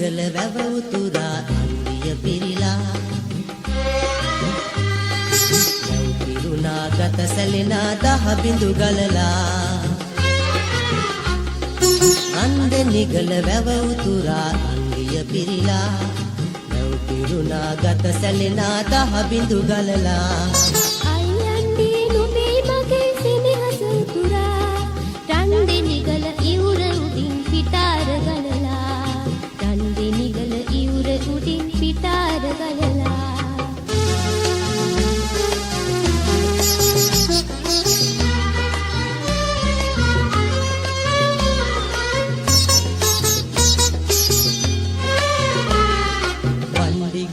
නිගල වැව උතුරා ඉන්දිය පිරිලා යව් පිරුණා ගත සැලෙනා දහ බිඳු ගලලා අන්ද නිගල වැව උතුරා ඉන්දිය පිරිලා යව් පිරුණා ගත සැලෙනා දහ බිඳු ගලලා අයියන්දී නුඹේ මගේ සෙනෙහස උතුරා රන්දේ නිගල ඉවුර උඩින් පිටාර ගලලා රන්දේ නිගල ඉවුර උඩින් පිටාර ගලලා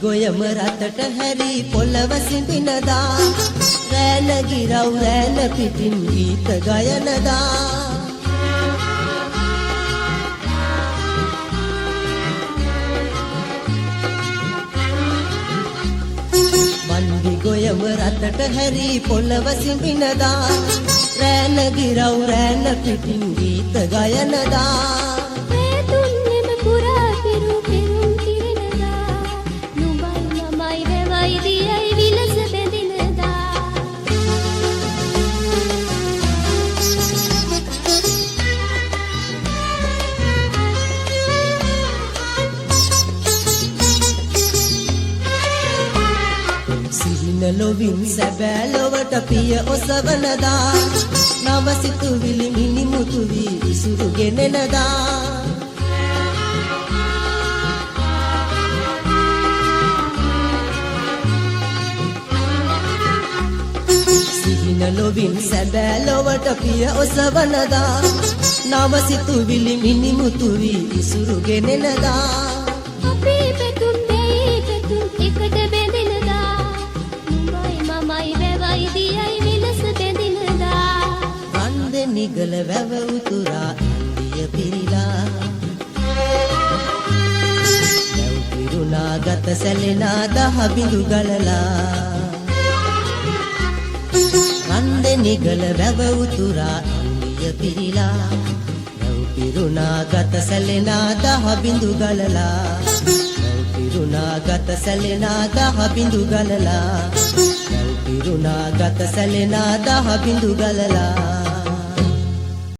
ගොයම රතට හැරි පොළව සිඳිනදා රෑන ගිරව් රෑන පිටින් ගීත ගයනදා වන්දි ගොයම රතට හැරි පොළව සිඳිනදා රෑන ගිරව් රෑන පිටින් ගීත ගයනදා ලොවින් සැබෑ ලොවට පිය ඔසවනදා නව සිතුවිලි මිනිමුතු වී ඉසුරු ගෙනෙනදා සිහින ලොවින් සැබෑ ලොවට පිය ඔසවනදා නව සිතුවිලි මිනිමුතු වී ඉසුරු ගෙනෙනදා අපේ පැතුම් දෙයි පැතුම් එකට බැඳෙනදා නිගල වැව උතුරා ඉන්දිය පිරිලා යව් පිරුණා ගත සැලෙනා දහ බිඳු ගලලා රන්දේ නිගල වැව උතුරා ඉන්දිය පිරිලා යව් පිරුණා ගත සැලෙනා දහ බිඳු ගලලා යව් පිරුණා ගත සැලෙනා දහ බිඳු ගලලා යව් පිරුණා ගත සැලෙනා දහ බිඳු ගලලා